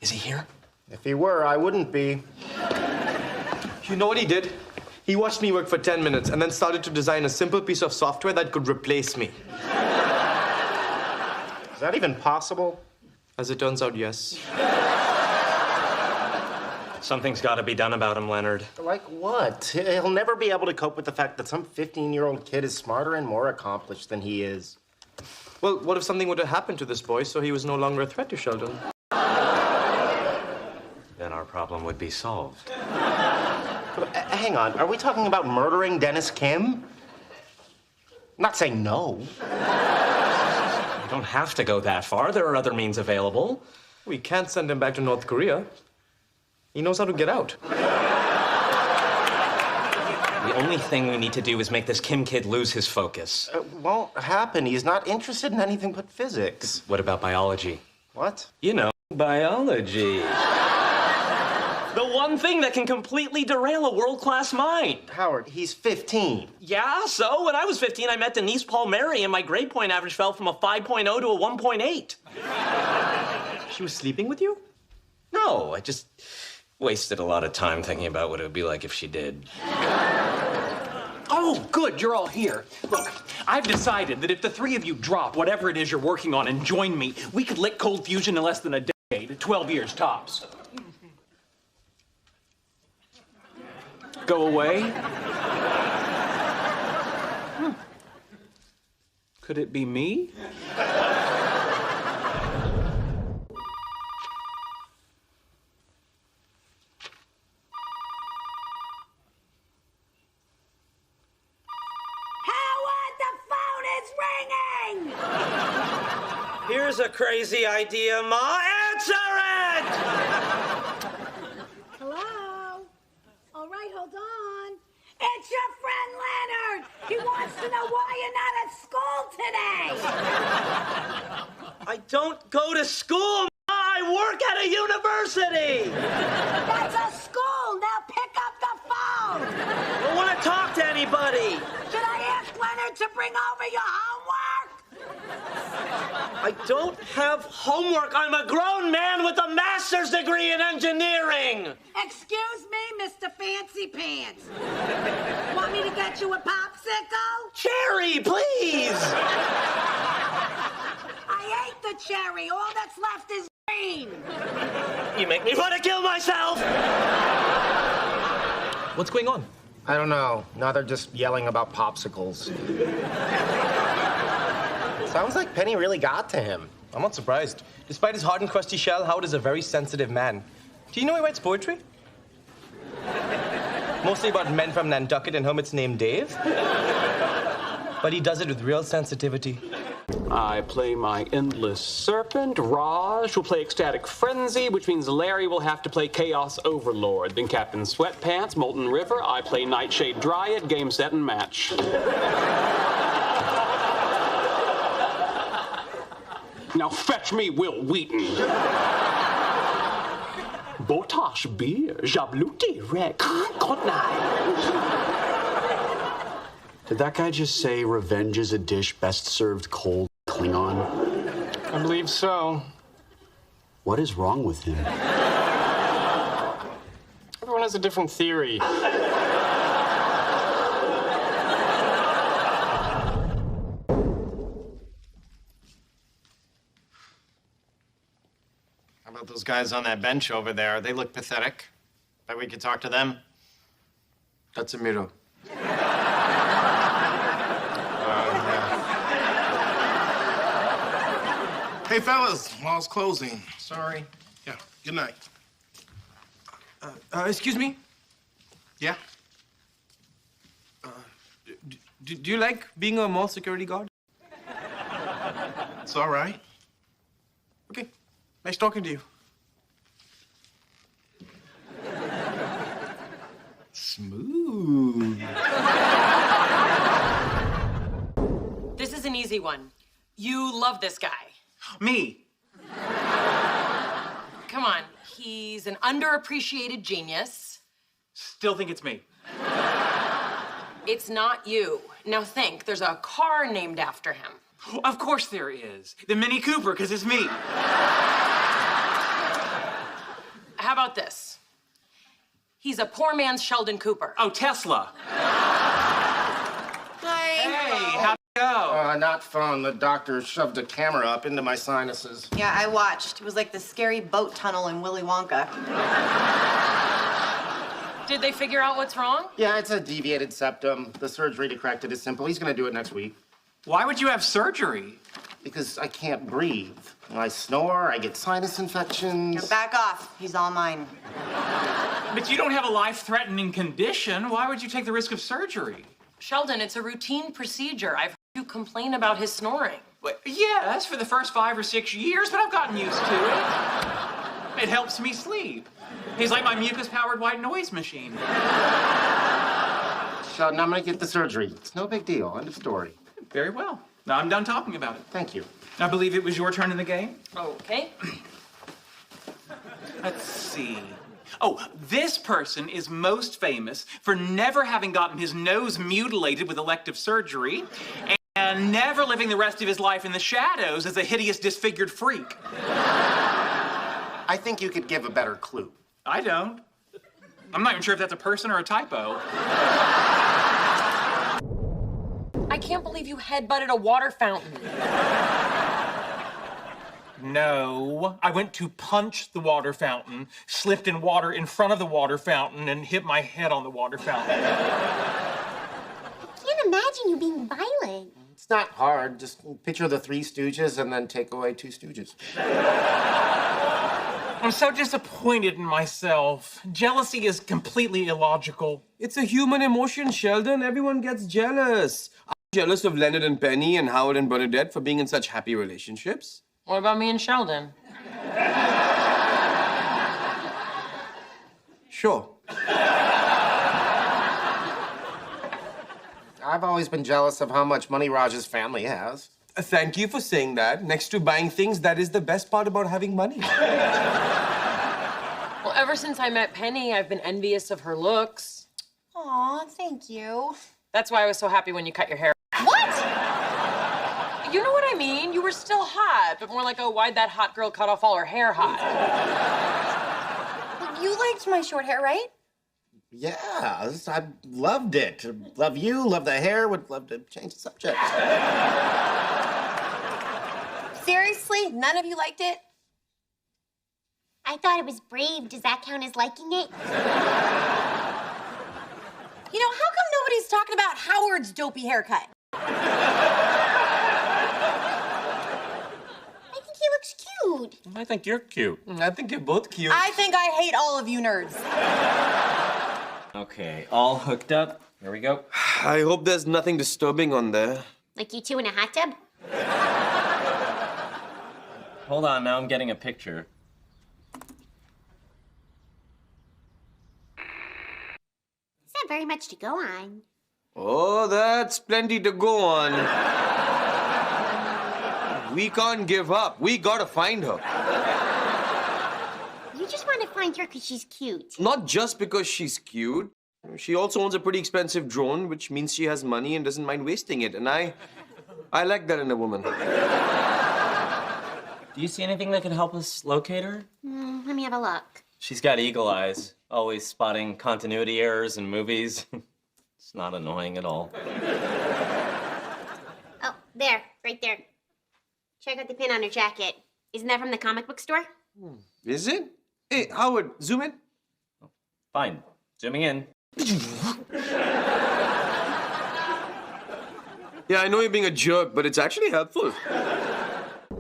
Is he here? If he were, I wouldn't be. You know what he did? He watched me work for 10 minutes and then started to design a simple piece of software that could replace me. Is that even possible? As it turns out, yes. Something's got to be done about him, Leonard. Like what? He'll never be able to cope with the fact that some 15-year-old kid is smarter and more accomplished than he is. Well, what if something would have happened to this boy so he was no longer a threat to Sheldon? Then our problem would be solved. Hang on, are we talking about murdering Dennis Kim? I'm not saying no. You don't have to go that far. There are other means available. We can't send him back to North Korea. He knows how to get out. The only thing we need to do is make this Kim kid lose his focus. It won't happen. He's not interested in anything but physics. What about biology? What? You know, biology. The one thing that can completely derail a world-class mind. Howard, he's 15. Yeah, so when I was 15, I met Denise Palmieri, and my grade point average fell from a 5.0 to a 1.8. She was sleeping with you? No, I just wasted a lot of time thinking about what it would be like if she did. Oh, good, you're all here. Look, I've decided that if the three of you drop whatever it is you're working on and join me, we could lick cold fusion in less than a decade, 12 years tops. Go away? Could it be me? Here's a crazy idea, Ma. Answer it! Hello? All right, hold on. It's your friend Leonard. He wants to know why you're not at school today. I don't go to school, Ma. I work at a university. That's a school. Now pick up the phone. I don't want to talk to anybody. Should I ask Leonard to bring over your homework? I don't have homework. I'm a grown man with a master's degree in engineering. Excuse me, Mr. Fancy Pants. Want me to get you a popsicle? Cherry, please. I ate the cherry. All that's left is green. You make me want to kill myself. What's going on? I don't know. Now they're just yelling about popsicles. Sounds like Penny really got to him. I'm not surprised. Despite his hard and crusty shell, Howard is a very sensitive man. Do you know he writes poetry? Mostly about men from Nantucket and hermits named Dave. But he does it with real sensitivity. I play my Endless Serpent. Raj will play Ecstatic Frenzy, which means Larry will have to play Chaos Overlord. Then Captain Sweatpants, Molten River. I play Nightshade Dryad, game, set, and match. Now fetch me Will Wheaton. Botash beer, Jabluti, Rek, Kotnai. Did that guy just say revenge is a dish best served cold, Klingon? I believe so. What is wrong with him? Everyone has a different theory. How about those guys on that bench over there? They look pathetic. Bet we could talk to them. That's a mirror. Hey, fellas, mall's closing. Sorry. Yeah, good night. Excuse me? Yeah? Do you like being a mall security guard? It's all right. Okay. Nice talking to you. Smooth. This is an easy one. You love this guy. Me. Come on. He's an underappreciated genius. Still think it's me. It's not you. Now think, there's a car named after him. Of course there is. The Mini Cooper, because it's me. this. He's a poor man's Sheldon Cooper. Oh, Tesla. Hi. Hey, how'd it go? Not fun. The doctor shoved a camera up into my sinuses. Yeah, I watched. It was like the scary boat tunnel in Willy Wonka. Did they figure out what's wrong? Yeah, it's a deviated septum. The surgery to correct it is simple. He's gonna do it next week. Why would you have surgery? Because I can't breathe. When I snore, I get sinus infections. Now back off. He's all mine. But you don't have a life-threatening condition. Why would you take the risk of surgery? Sheldon, it's a routine procedure. I've heard you complain about his snoring. Well, yes, for the first 5 or 6 years, but I've gotten used to it. It helps me sleep. He's like my mucus-powered white noise machine. Sheldon, I'm gonna get the surgery. It's no big deal. End of story. Very well. Now I'm done talking about it. Thank you. I believe it was your turn in the game. Okay. Let's see. Oh, this person is most famous for never having gotten his nose mutilated with elective surgery and never living the rest of his life in the shadows as a hideous, disfigured freak. I think you could give a better clue. I don't. I'm not even sure if that's a person or a typo. I can't believe you headbutted a water fountain. No, I went to punch the water fountain, slipped in water in front of the water fountain, and hit my head on the water fountain. I can't imagine you being violent. It's not hard. Just picture the Three Stooges and then take away two Stooges. I'm so disappointed in myself. Jealousy is completely illogical. It's a human emotion, Sheldon. Everyone gets jealous. I'm jealous of Leonard and Penny and Howard and Bernadette for being in such happy relationships. What about me and Sheldon? Sure. I've always been jealous of how much money Raj's family has. Thank you for saying that. Next to buying things, that is the best part about having money. Well, ever since I met Penny, I've been envious of her looks. Aw, thank you. That's why I was so happy when you cut your hair. What? You know what I mean? You were still hot, but more like, oh, why'd that hot girl cut off all her hair hot? You liked my short hair, right? Yeah, I loved it. Love you, love the hair, would love to change the subject. Seriously? None of you liked it? I thought it was brave. Does that count as liking it? You know, how come nobody's talking about Howard's dopey haircut? I think he looks cute. I think you're cute. I think you're both cute. I think I hate all of you nerds. Okay, all hooked up. Here we go. I hope there's nothing disturbing on there. Like you two in a hot tub? Hold on, now I'm getting a picture. It's not very much to go on. Oh, that's plenty to go on. We can't give up. We gotta find her. You just want to find her because she's cute. Not just because she's cute. She also owns a pretty expensive drone, which means she has money and doesn't mind wasting it. And I like that in a woman. Do you see anything that could help us locate her? Let me have a look. She's got eagle eyes, always spotting continuity errors in movies. It's not annoying at all. Oh, there, right there. Check out the pin on her jacket. Isn't that from the comic book store? Is it? Hey, Howard, zoom in. Fine, zooming in. Yeah, I know you're being a jerk, but it's actually helpful.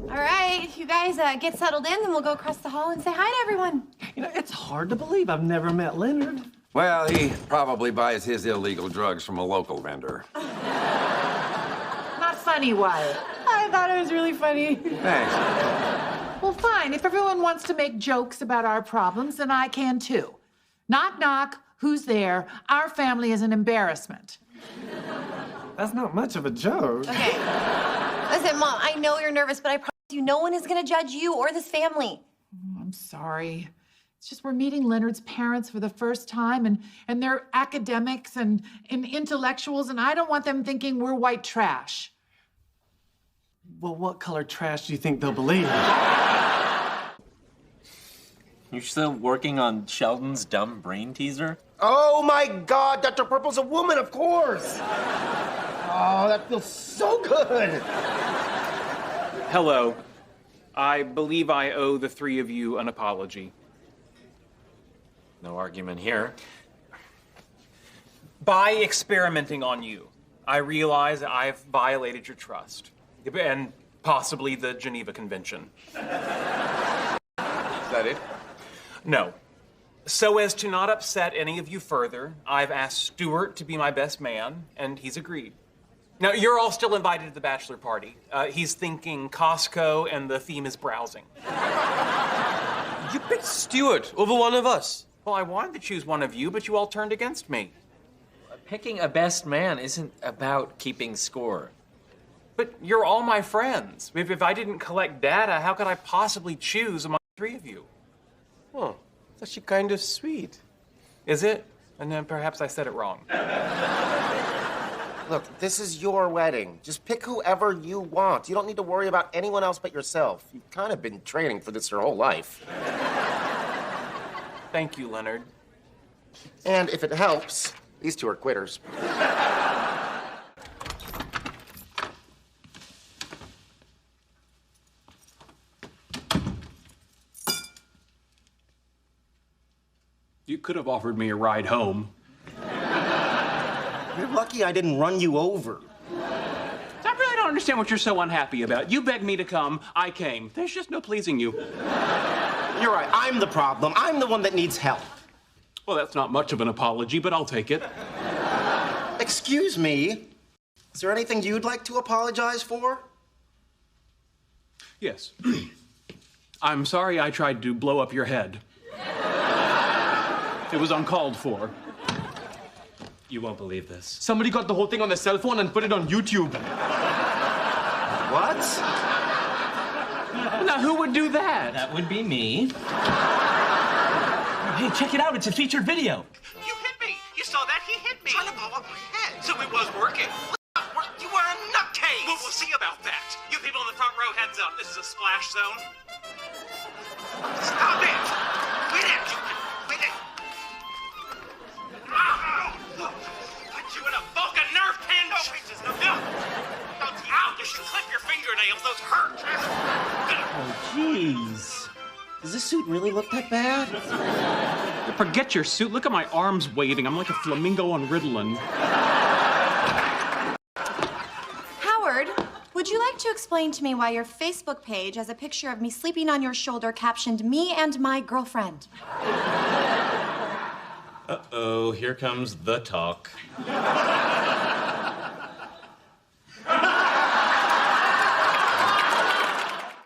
All right, you guys get settled in, then we'll go across the hall and say hi to everyone. You know, it's hard to believe I've never met Leonard. Well, he probably buys his illegal drugs from a local vendor. Not funny, Wyatt. I thought it was really funny. Thanks. Well, fine. If everyone wants to make jokes about our problems, then I can too. Knock, knock. Who's there? Our family is an embarrassment. That's not much of a joke. Okay. Listen, Mom, I know you're nervous, but I promise you no one is going to judge you or this family. I'm sorry. It's just we're meeting Leonard's parents for the first time, and they're academics and intellectuals, and I don't want them thinking we're white trash. Well, what color trash do you think they'll believe? You still working on Sheldon's dumb brain teaser? Oh my God, Dr. Purple's a woman, of course. Oh, that feels so good. Hello. I believe I owe the three of you an apology. No argument here. By experimenting on you, I realize I've violated your trust. And possibly the Geneva Convention. Is that it? No. So as to not upset any of you further, I've asked Stuart to be my best man, and he's agreed. Now, you're all still invited to the bachelor party. He's thinking Costco, and the theme is browsing. You picked Stuart over one of us. Well, I wanted to choose one of you, but you all turned against me. Picking a best man isn't about keeping score. But you're all my friends. If I didn't collect data, how could I possibly choose among the three of you? Oh, that's actually kind of sweet. Is it? And then perhaps I said it wrong. Look, this is your wedding. Just pick whoever you want. You don't need to worry about anyone else but yourself. You've kind of been training for this your whole life. Thank you, Leonard. And if it helps, these two are quitters. You could have offered me a ride home. You're lucky I didn't run you over. I really don't understand what you're so unhappy about. You begged me to come, I came. There's just no pleasing you. You're right, I'm the problem. I'm the one that needs help. Well, that's not much of an apology, but I'll take it. Excuse me. Is there anything you'd like to apologize for? Yes. I'm sorry I tried to blow up your head. It was uncalled for. You won't believe this. Somebody got the whole thing on their cell phone and put it on YouTube. What? Now, who would do that? That would be me. Hey, check it out. It's a featured video. You hit me. You saw that? He hit me. Trying to blow up my head. So it was working. You were a nutcase. We'll see about that. You people in the front row, heads up. This is a splash zone. Stop it! Quit it! Quit it! Put you in a Vulcan nerve pinch! No pinches, no. Ow, you should clip your fingernails. Those hurt. Oh, jeez. Does this suit really look that bad? Forget your suit. Look at my arms waving. I'm like a flamingo on Ritalin. Howard, would you like to explain to me why your Facebook page has a picture of me sleeping on your shoulder captioned "Me and my girlfriend"? Uh-oh, here comes the talk.